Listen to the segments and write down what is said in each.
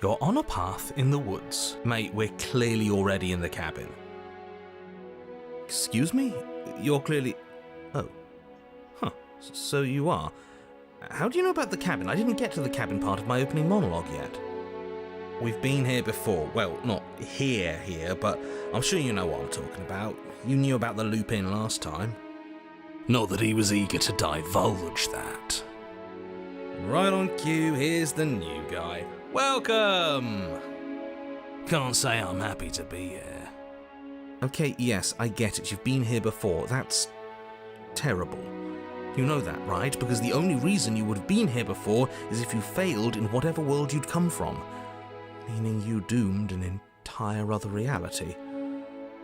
You're on a path in the woods. Mate, we're clearly already in the cabin. Excuse me? You're clearly... Oh. Huh. So you are. How do you know about the cabin? I didn't get to the cabin part of my opening monologue yet. We've been here before. Well, not here, but I'm sure you know what I'm talking about. You knew about the loop-in last time. Not that he was eager to divulge that. Right on cue, here's the new guy. Welcome! Can't say I'm happy to be here. Okay, yes, I get it. You've been here before. That's terrible. You know that, right? Because the only reason you would have been here before is if you failed in whatever world you'd come from. Meaning you doomed an entire other reality.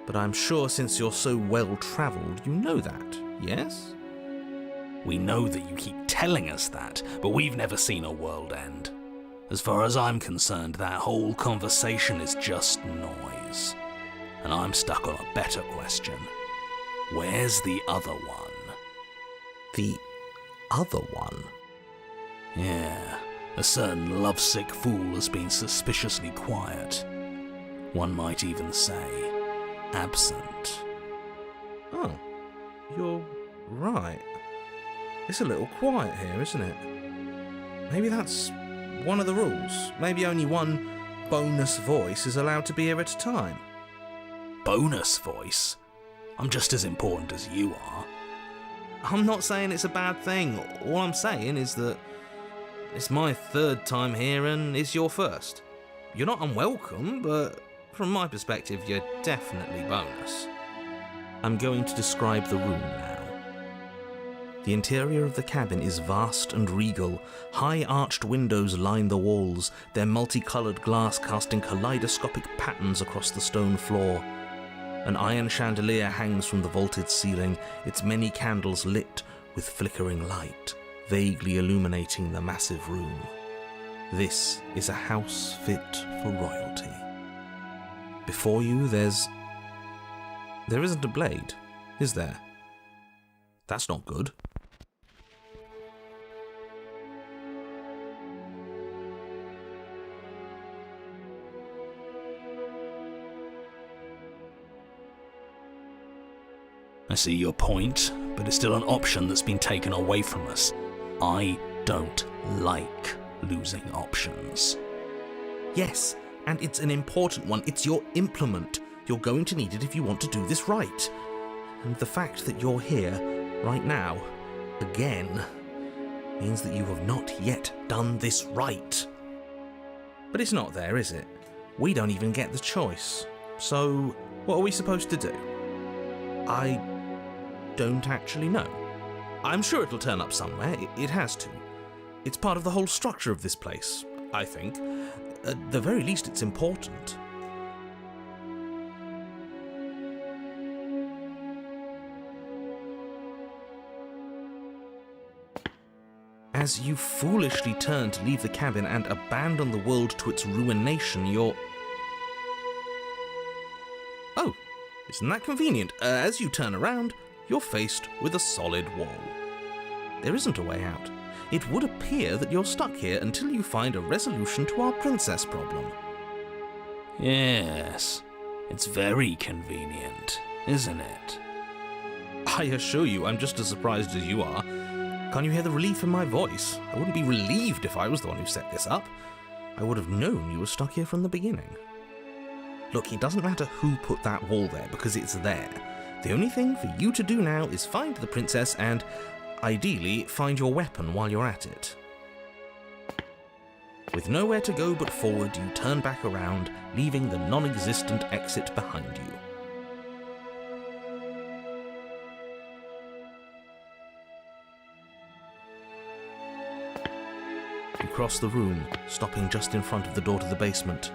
But I'm sure since you're so well-travelled, you know that, yes? We know that you keep telling us that, but we've never seen a world end. As far as I'm concerned, that whole conversation is just noise. And I'm stuck on a better question. Where's the other one? The other one? Yeah, a certain lovesick fool has been suspiciously quiet. One might even say, absent. Oh, you're right. It's a little quiet here, isn't it? Maybe that's one of the rules. Maybe only one bonus voice is allowed to be here at a time. Bonus voice? I'm just as important as you are. I'm not saying it's a bad thing. All I'm saying is that it's my third time here and it's your first. You're not unwelcome, but from my perspective, you're definitely bonus. I'm going to describe the room now. The interior of the cabin is vast and regal. High arched windows line the walls, their multicoloured glass casting kaleidoscopic patterns across the stone floor. An iron chandelier hangs from the vaulted ceiling, its many candles lit with flickering light, vaguely illuminating the massive room. This is a house fit for royalty. Before you, there isn't a blade, is there? That's not good. I see your point, but it's still an option that's been taken away from us. I don't like losing options. Yes, and it's an important one. It's your implement. You're going to need it if you want to do this right. And the fact that you're here, right now, again, means that you have not yet done this right. But it's not there, is it? We don't even get the choice. So, what are we supposed to do? I don't actually know. I'm sure it'll turn up somewhere. It has to. It's part of the whole structure of this place, I think. At the very least, it's important. As you foolishly turn to leave the cabin and abandon the world to its ruination, you're... Oh, isn't that convenient? As you turn around, you're faced with a solid wall. There isn't a way out. It would appear that you're stuck here until you find a resolution to our princess problem. Yes, it's very convenient, isn't it? I assure you, I'm just as surprised as you are. Can't you hear the relief in my voice? I wouldn't be relieved if I was the one who set this up. I would have known you were stuck here from the beginning. Look, it doesn't matter who put that wall there, because it's there. The only thing for you to do now is find the princess and, ideally, find your weapon while you're at it. With nowhere to go but forward, you turn back around, leaving the non-existent exit behind you. You cross the room, stopping just in front of the door to the basement.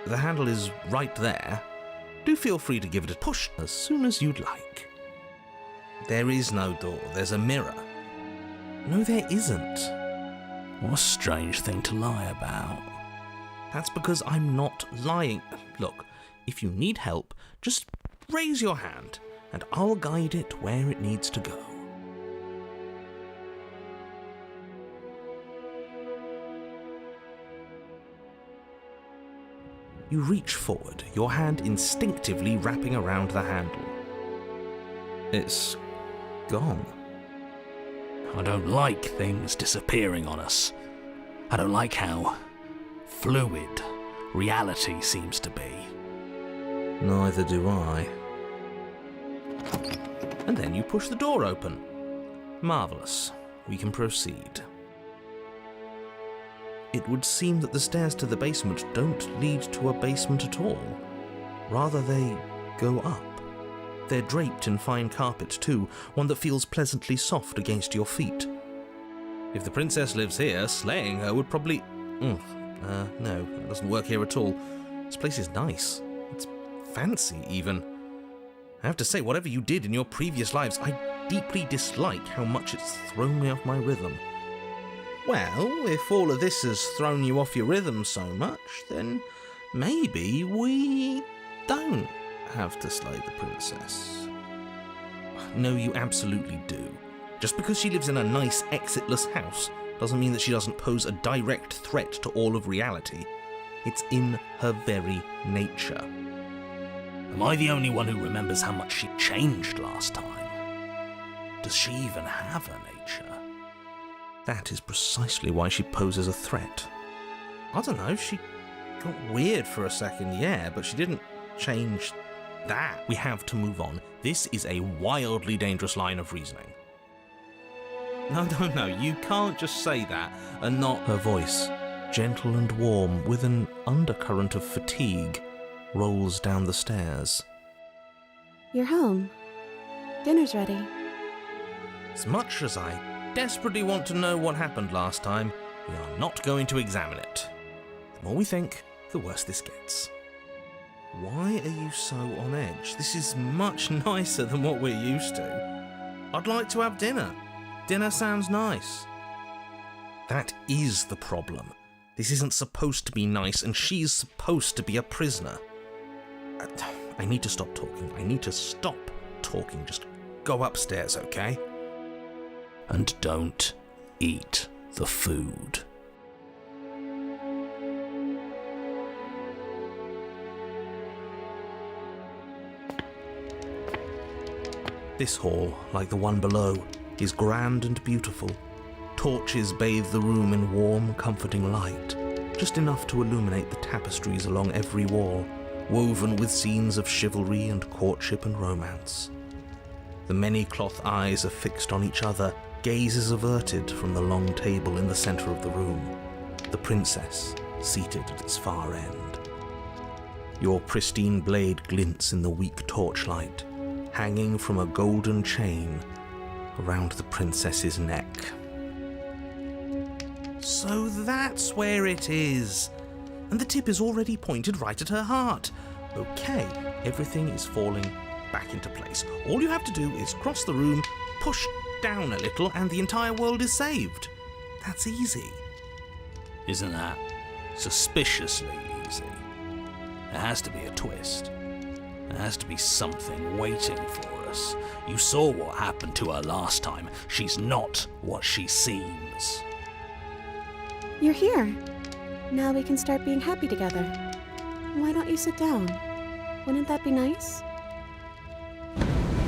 The handle is right there. Do feel free to give it a push as soon as you'd like. There is no door, there's a mirror. No, there isn't. What a strange thing to lie about. That's because I'm not lying. Look, if you need help, just raise your hand, and I'll guide it where it needs to go. You reach forward, your hand instinctively wrapping around the handle. It's gone. I don't like things disappearing on us. I don't like how fluid reality seems to be. Neither do I. And then you push the door open. Marvellous. We can proceed. It would seem that the stairs to the basement don't lead to a basement at all. Rather, they go up. They're draped in fine carpet too, one that feels pleasantly soft against your feet. If the princess lives here, slaying her would probably... no, that doesn't work here at all. This place is nice. It's fancy, even. I have to say, whatever you did in your previous lives, I deeply dislike how much it's thrown me off my rhythm. Well, if all of this has thrown you off your rhythm so much, then maybe we don't have to slay the princess. No, you absolutely do. Just because she lives in a nice, exitless house doesn't mean that she doesn't pose a direct threat to all of reality. It's in her very nature. Am I the only one who remembers how much she changed last time? Does she even have a nature? That is precisely why she poses a threat. I don't know, she got weird for a second, yeah, but she didn't change that. We have to move on. This is a wildly dangerous line of reasoning. No, you can't just say that and not... Her voice, gentle and warm, with an undercurrent of fatigue, rolls down the stairs. You're home. Dinner's ready. As much as I desperately want to know what happened last time, we are not going to examine it. The more we think, the worse this gets. Why are you so on edge? This is much nicer than what we're used to. I'd like to have dinner. Dinner sounds nice. That is the problem. This isn't supposed to be nice, and she's supposed to be a prisoner. I need to stop talking. I need to stop talking. Just go upstairs, okay? And don't eat the food. This hall, like the one below, is grand and beautiful. Torches bathe the room in warm, comforting light, just enough to illuminate the tapestries along every wall, woven with scenes of chivalry and courtship and romance. The many cloth eyes are fixed on each other, gazes averted from the long table in the centre of the room, the princess seated at its far end. Your pristine blade glints in the weak torchlight, hanging from a golden chain around the princess's neck. So that's where it is. And the tip is already pointed right at her heart. Okay, everything is falling back into place. All you have to do is cross the room, push down a little, and the entire world is saved. That's easy. Isn't that suspiciously easy? There has to be a twist. There has to be something waiting for us. You saw what happened to her last time. She's not what she seems. You're here. Now we can start being happy together. Why don't you sit down? Wouldn't that be nice?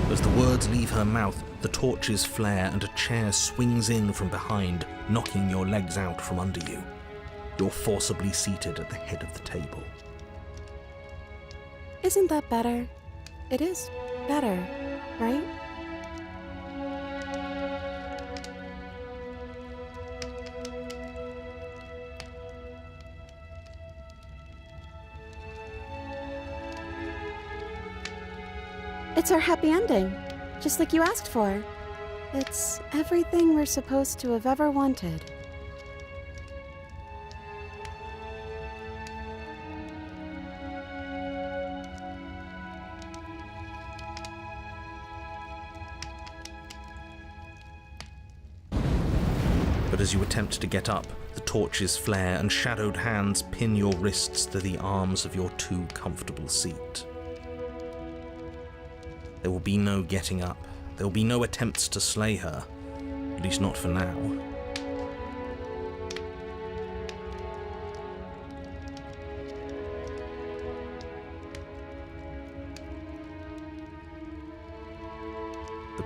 As the words leave her mouth, the torches flare and a chair swings in from behind, knocking your legs out from under you. You're forcibly seated at the head of the table. Isn't that better? It is better, right? It's our happy ending, just like you asked for. It's everything we're supposed to have ever wanted. But as you attempt to get up, the torches flare and shadowed hands pin your wrists to the arms of your too comfortable seat. There will be no getting up. There will be no attempts to slay her, at least not for now.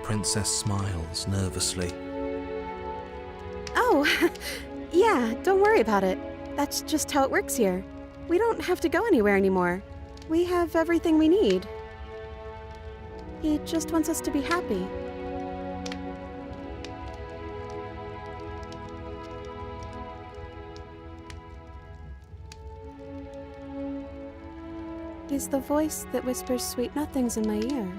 princess smiles nervously. Oh, yeah, don't worry about it. That's just how it works here. We don't have to go anywhere anymore. We have everything we need. He just wants us to be happy. He's the voice that whispers sweet nothings in my ear.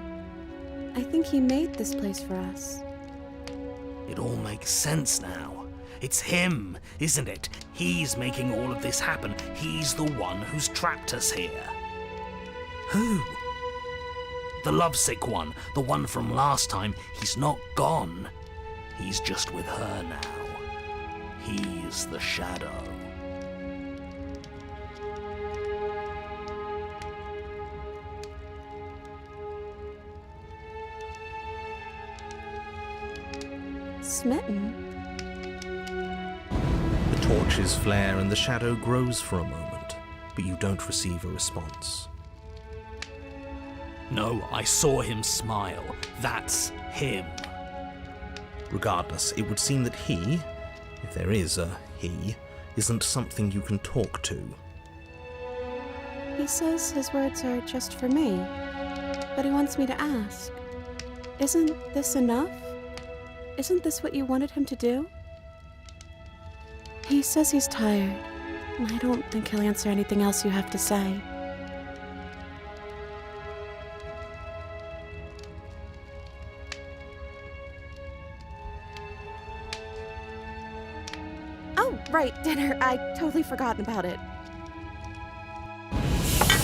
I think he made this place for us. It all makes sense now. It's him, isn't it? He's making all of this happen. He's the one who's trapped us here. Who? The lovesick one, the one from last time. He's not gone. He's just with her now. He's the shadow. Smitten? The torches flare and the shadow grows for a moment, but you don't receive a response. No, I saw him smile. That's him. Regardless, it would seem that he, if there is a he, isn't something you can talk to. He says his words are just for me, but he wants me to ask. Isn't this enough? Isn't this what you wanted him to do? He says he's tired. I don't think he'll answer anything else you have to say. Oh, right, dinner. I totally forgotten about it.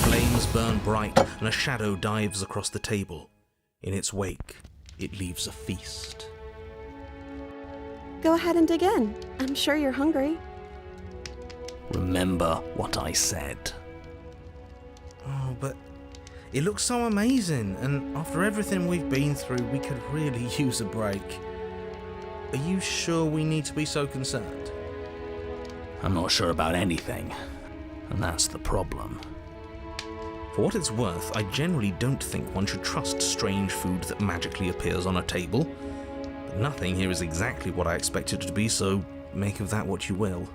Flames burn bright and a shadow dives across the table. In its wake, it leaves a feast. Go ahead and dig in. I'm sure you're hungry. Remember what I said. Oh, but it looks so amazing, and after everything we've been through, we could really use a break. Are you sure we need to be so concerned? I'm not sure about anything, and that's the problem. For what it's worth, I generally don't think one should trust strange food that magically appears on a table. But nothing here is exactly what I expected it to be, so make of that what you will.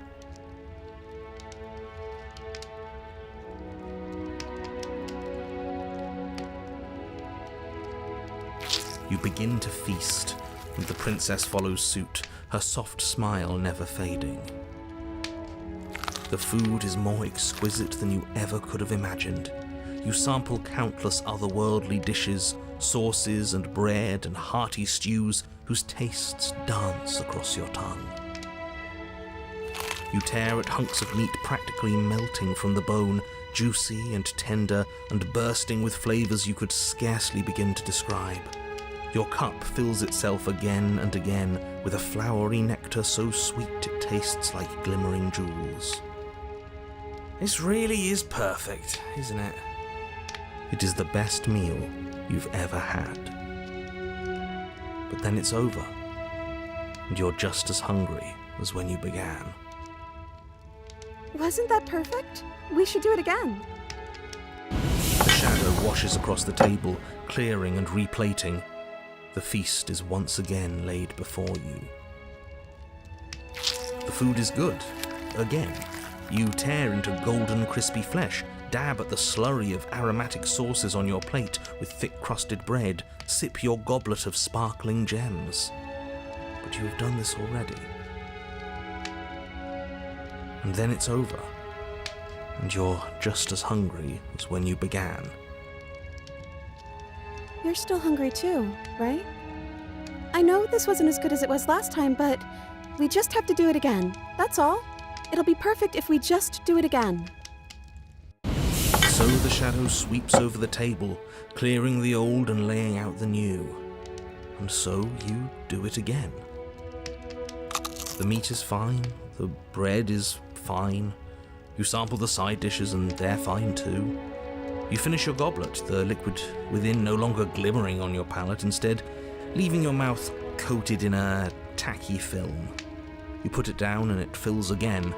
You begin to feast, and the princess follows suit, her soft smile never fading. The food is more exquisite than you ever could have imagined. You sample countless otherworldly dishes, sauces and bread and hearty stews whose tastes dance across your tongue. You tear at hunks of meat practically melting from the bone, juicy and tender and bursting with flavors you could scarcely begin to describe. Your cup fills itself again and again with a flowery nectar so sweet it tastes like glimmering jewels. This really is perfect, isn't it? It is the best meal you've ever had. But then it's over, and you're just as hungry as when you began. Wasn't that perfect? We should do it again. The shadow washes across the table, clearing and replating. The feast is once again laid before you. The food is good, again. You tear into golden crispy flesh, dab at the slurry of aromatic sauces on your plate with thick-crusted bread, sip your goblet of sparkling gems. But you have done this already. And then it's over, and you're just as hungry as when you began. You're still hungry too, right? I know this wasn't as good as it was last time, but we just have to do it again. That's all. It'll be perfect if we just do it again. So the shadow sweeps over the table, clearing the old and laying out the new. And so you do it again. The meat is fine, the bread is fine. You sample the side dishes and they're fine too. You finish your goblet, the liquid within no longer glimmering on your palate, instead leaving your mouth coated in a tacky film. You put it down and it fills again.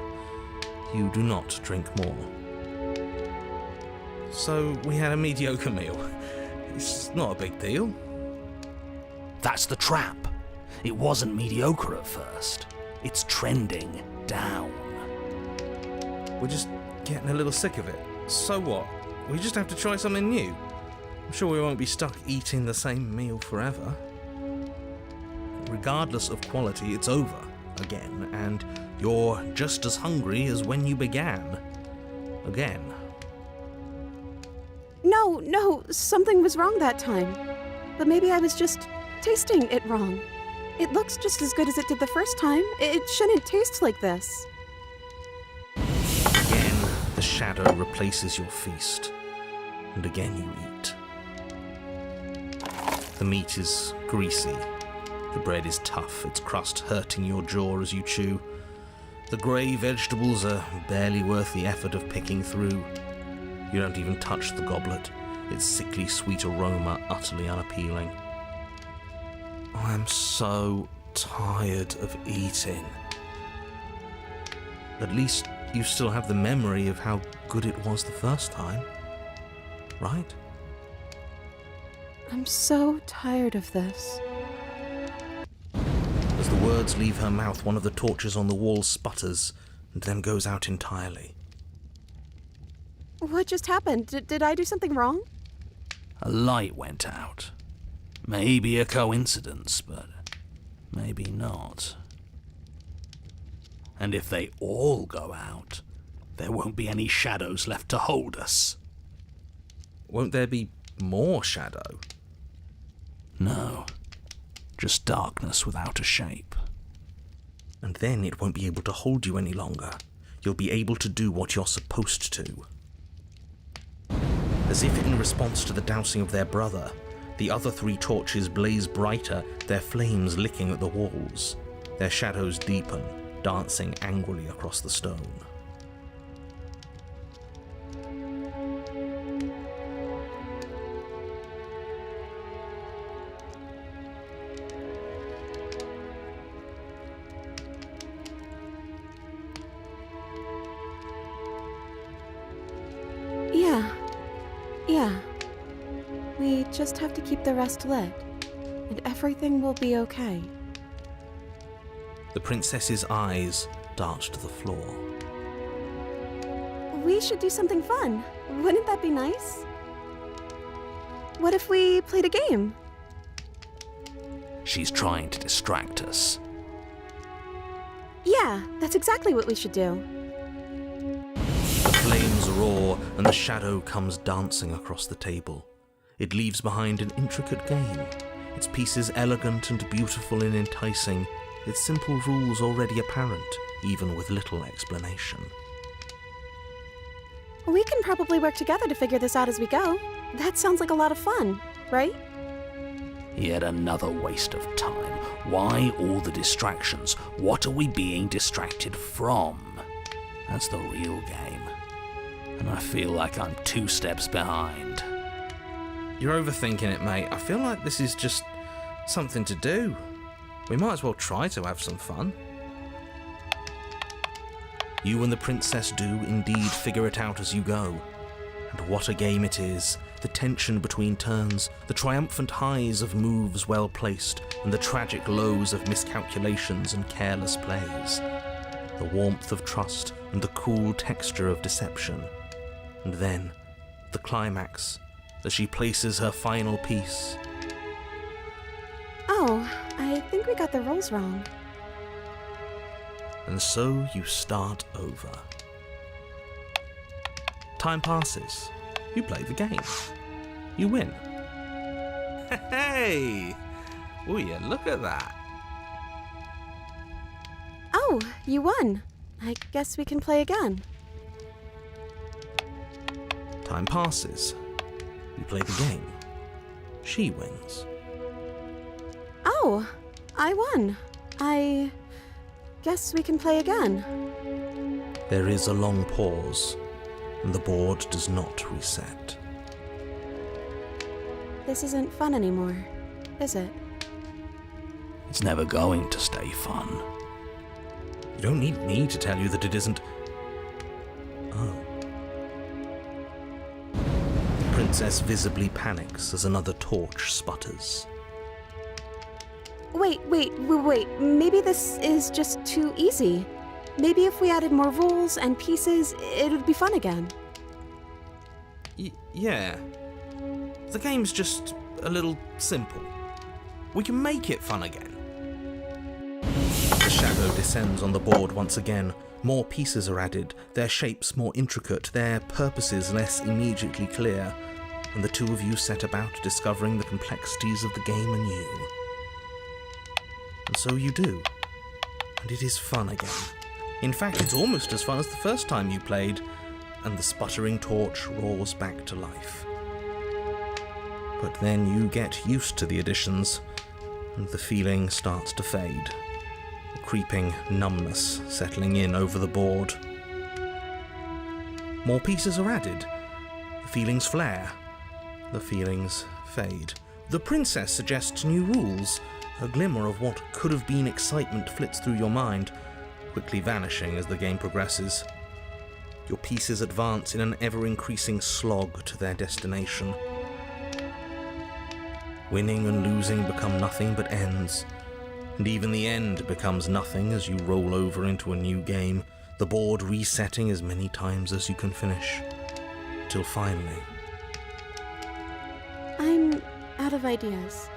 You do not drink more. So we had a mediocre meal. It's not a big deal. That's the trap. It wasn't mediocre at first. It's trending down. We're just getting a little sick of it. So what? We just have to try something new. I'm sure we won't be stuck eating the same meal forever. Regardless of quality, it's over again, and you're just as hungry as when you began. Again. No, something was wrong that time. But maybe I was just tasting it wrong. It looks just as good as it did the first time. It shouldn't taste like this. Again, the shadow replaces your feast, and again you eat. The meat is greasy. The bread is tough, its crust hurting your jaw as you chew. The grey vegetables are barely worth the effort of picking through. You don't even touch the goblet, its sickly sweet aroma utterly unappealing. I am so tired of eating. At least you still have the memory of how good it was the first time, right? I'm so tired of this. As the words leave her mouth, one of the torches on the wall sputters and then goes out entirely. What just happened? Did I do something wrong? A light went out. Maybe a coincidence, but maybe not. And if they all go out, there won't be any shadows left to hold us. Won't there be more shadow? No, just darkness without a shape. And then it won't be able to hold you any longer. You'll be able to do what you're supposed to. As if in response to the dousing of their brother, the other three torches blaze brighter, their flames licking at the walls. Their shadows deepen, dancing angrily across the stone. Yeah. We just have to keep the rest lit, and everything will be okay. The princess's eyes dart to the floor. We should do something fun. Wouldn't that be nice? What if we played a game? She's trying to distract us. Yeah, that's exactly what we should do. The flames roar and the shadow comes dancing across the table. It leaves behind an intricate game, its pieces elegant and beautiful and enticing, its simple rules already apparent, even with little explanation. We can probably work together to figure this out as we go. That sounds like a lot of fun, right? Yet another waste of time. Why all the distractions? What are we being distracted from? That's the real game. And I feel like I'm 2 steps behind. You're overthinking it, mate. I feel like this is just something to do. We might as well try to have some fun. You and the princess do indeed figure it out as you go. And what a game it is. The tension between turns, the triumphant highs of moves well placed, and the tragic lows of miscalculations and careless plays. The warmth of trust and the cool texture of deception. And then, the climax, as she places her final piece. Oh, I think we got the rules wrong. And so you start over. Time passes. You play the game. You win. Hey! Oh yeah, look at that. Oh, you won. I guess we can play again. Time passes. You play the game. She wins. Oh, I won. I guess we can play again. There is a long pause, and the board does not reset. This isn't fun anymore, is it? It's never going to stay fun. You don't need me to tell you that it isn't. Oh. The princess visibly panics as another torch sputters. Wait. Maybe this is just too easy. Maybe if we added more rules and pieces, it would be fun again. Yeah. The game's just a little simple. We can make it fun again. The shadow descends on the board once again. More pieces are added, their shapes more intricate, their purposes less immediately clear, and the two of you set about discovering the complexities of the game anew. And so you do, and it is fun again. In fact, it's almost as fun as the first time you played, and the sputtering torch roars back to life. But then you get used to the additions, and the feeling starts to fade. A creeping numbness settling in over the board. More pieces are added. The feelings flare. The feelings fade. The princess suggests new rules. A glimmer of what could have been excitement flits through your mind, quickly vanishing as the game progresses. Your pieces advance in an ever-increasing slog to their destination. Winning and losing become nothing but ends, and even the end becomes nothing as you roll over into a new game, the board resetting as many times as you can finish, till finally... I'm out of ideas.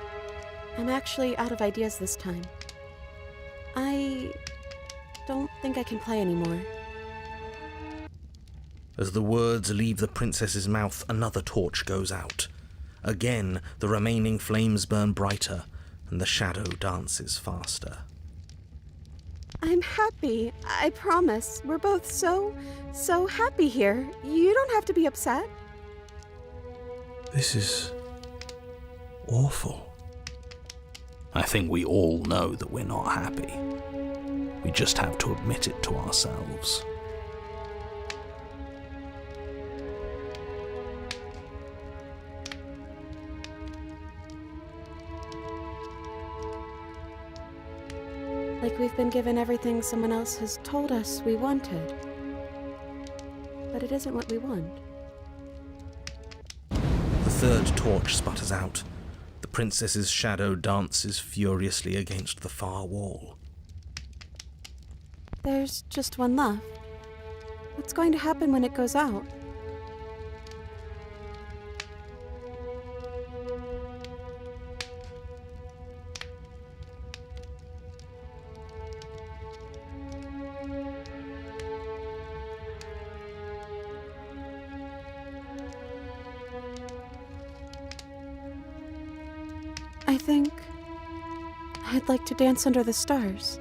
I'm actually out of ideas this time. I don't think I can play anymore. As the words leave the princess's mouth, another torch goes out. Again, the remaining flames burn brighter, and the shadow dances faster. I'm happy, I promise. We're both so happy here. You don't have to be upset. This is... awful. I think we all know that we're not happy. We just have to admit it to ourselves. Like we've been given everything someone else has told us we wanted. But it isn't what we want. The third torch sputters out. The princess's shadow dances furiously against the far wall. There's just one left. What's going to happen when it goes out? I think I'd like to dance under the stars.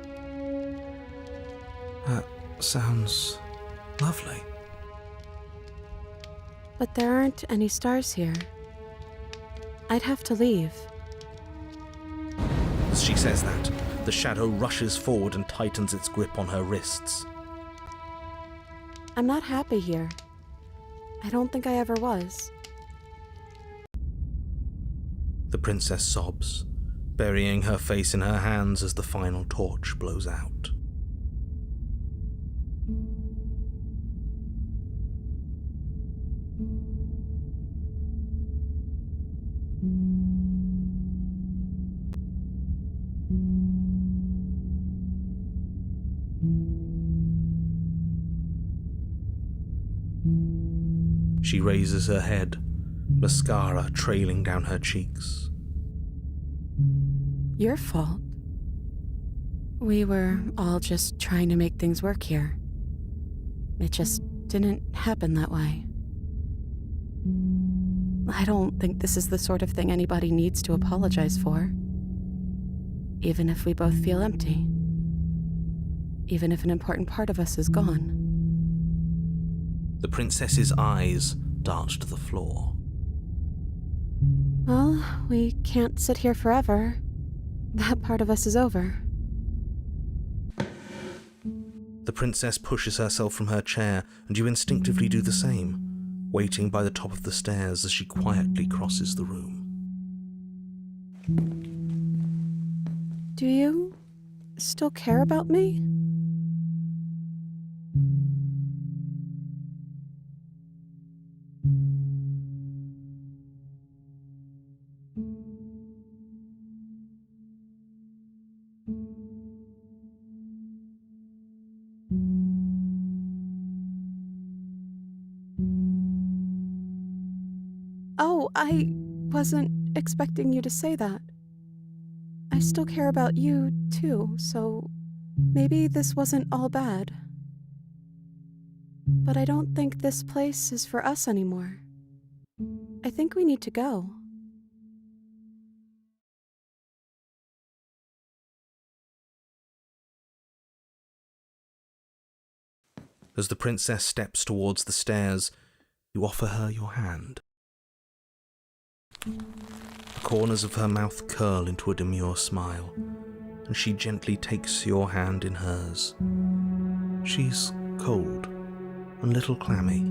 That sounds lovely. But there aren't any stars here. I'd have to leave. As she says that, the shadow rushes forward and tightens its grip on her wrists. I'm not happy here. I don't think I ever was. The princess sobs, burying her face in her hands as the final torch blows out. She raises her head, mascara trailing down her cheeks. Your fault. We were all just trying to make things work here. It just didn't happen that way. I don't think this is the sort of thing anybody needs to apologize for. Even if we both feel empty. Even if an important part of us is gone. The princess's eyes dart to the floor. Well, we can't sit here forever. That part of us is over. The princess pushes herself from her chair, and you instinctively do the same, waiting by the top of the stairs as she quietly crosses the room. Do you still care about me? Oh, I wasn't expecting you to say that. I still care about you, too, so maybe this wasn't all bad. But I don't think this place is for us anymore. I think we need to go. As the princess steps towards the stairs, you offer her your hand. The corners of her mouth curl into a demure smile, and she gently takes your hand in hers. She's cold and a little clammy,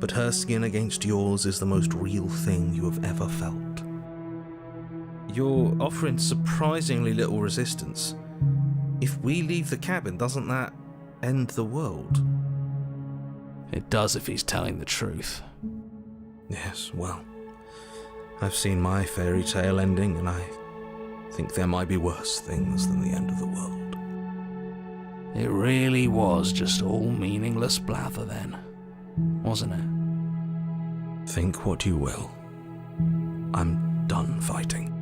but her skin against yours is the most real thing you have ever felt. You're offering surprisingly little resistance. If we leave the cabin, doesn't that end the world? It does if he's telling the truth. Yes, well, I've seen my fairy tale ending, and I think there might be worse things than the end of the world. It really was just all meaningless blather then, wasn't it? Think what you will. I'm done fighting.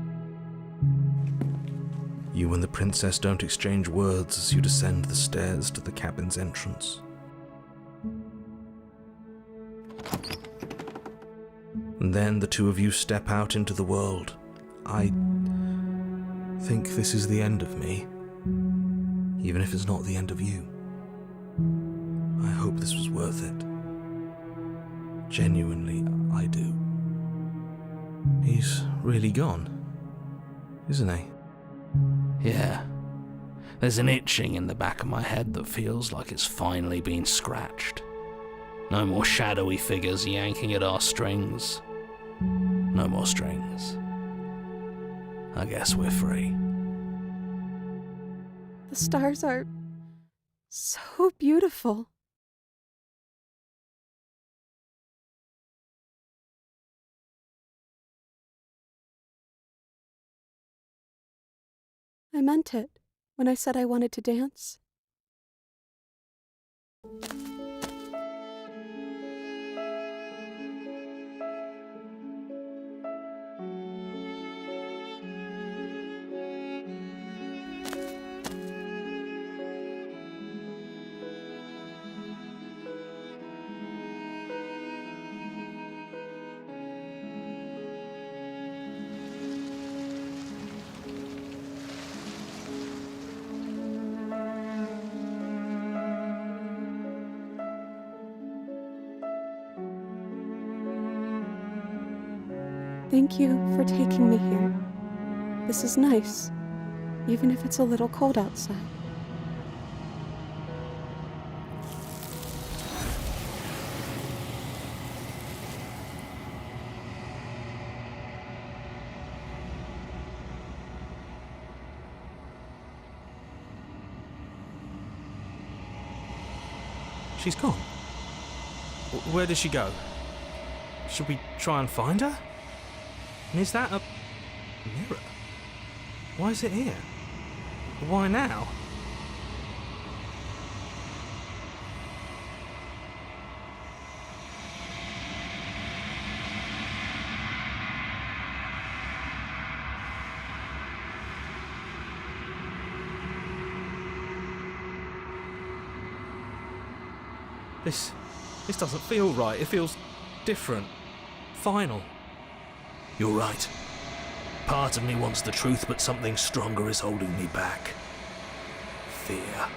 You and the princess don't exchange words as you descend the stairs to the cabin's entrance. And then the two of you step out into the world. I think this is the end of me, even if it's not the end of you. I hope this was worth it. Genuinely, I do. He's really gone, isn't he? Yeah. There's an itching in the back of my head that feels like it's finally been scratched. No more shadowy figures yanking at our strings. No more strings. I guess we're free. The stars are so beautiful. I meant it when I said I wanted to dance. Thank you for taking me here. This is nice, even if it's a little cold outside. She's gone. Where did she go? Should we try and find her? And is that a mirror? Why is it here? Why now? This doesn't feel right. It feels different. Final. You're right. Part of me wants the truth, but something stronger is holding me back. Fear.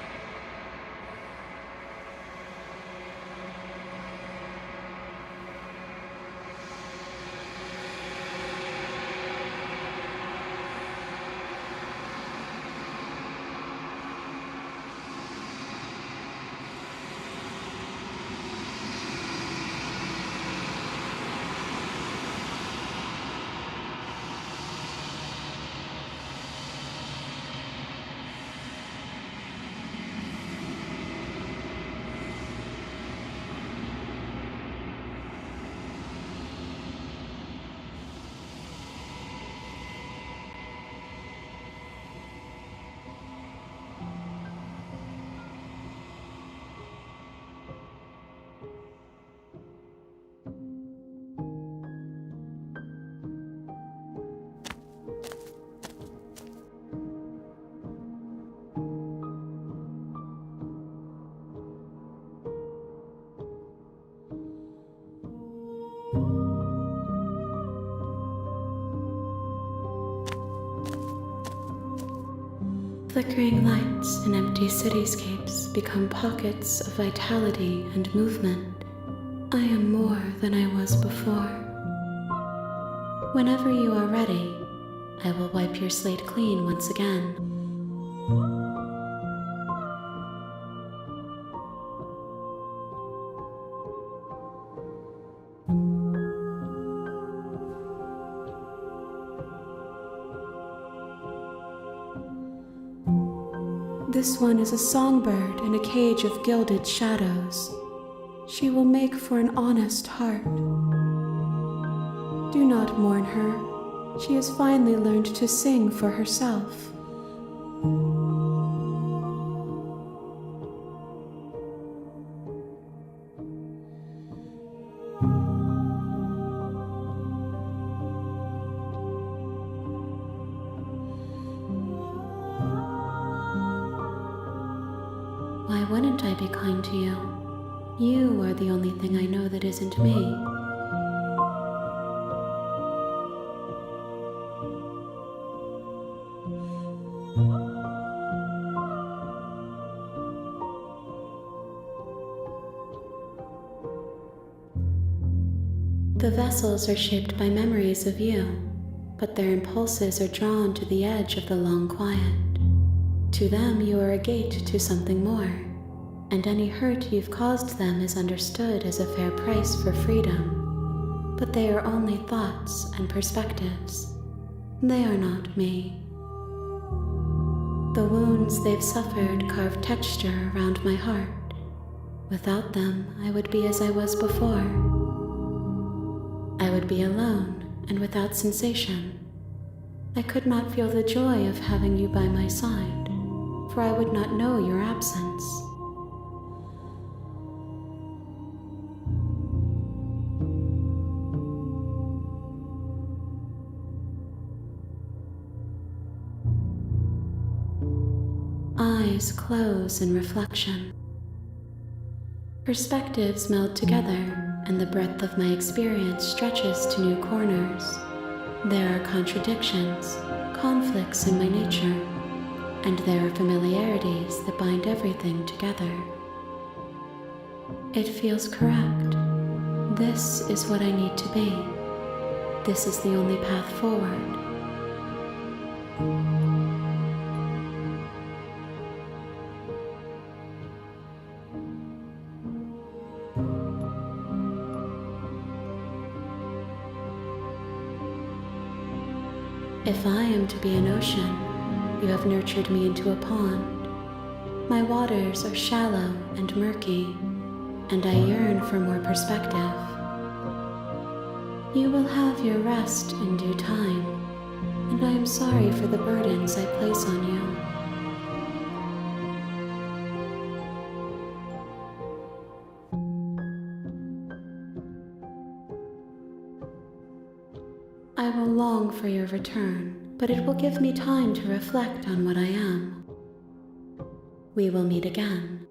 flickering lights in empty cityscapes become pockets of vitality and movement. I am more than I was before. Whenever you are ready, I will wipe your slate clean once again. This one is a songbird in a cage of gilded shadows. She will make for an honest heart. Do not mourn her. She has finally learned to sing for herself. Why wouldn't I be kind to you? You are the only thing I know that isn't me. The vessels are shaped by memories of you, but their impulses are drawn to the edge of the long quiet. To them, you are a gate to something more, and any hurt you've caused them is understood as a fair price for freedom. But they are only thoughts and perspectives. They are not me. The wounds they've suffered carve texture around my heart. Without them, I would be as I was before. I would be alone and without sensation. I could not feel the joy of having you by my side, for I would not know your absence. Eyes close in reflection. Perspectives meld together, and the breadth of my experience stretches to new corners. There are contradictions, conflicts in my nature, and there are familiarities that bind everything together. It feels correct. This is what I need to be. This is the only path forward. If I am to be an ocean, you have nurtured me into a pond. My waters are shallow and murky, and I yearn for more perspective. You will have your rest in due time, and I am sorry for the burdens I place on you. I will long for your return, but it will give me time to reflect on what I am. We will meet again.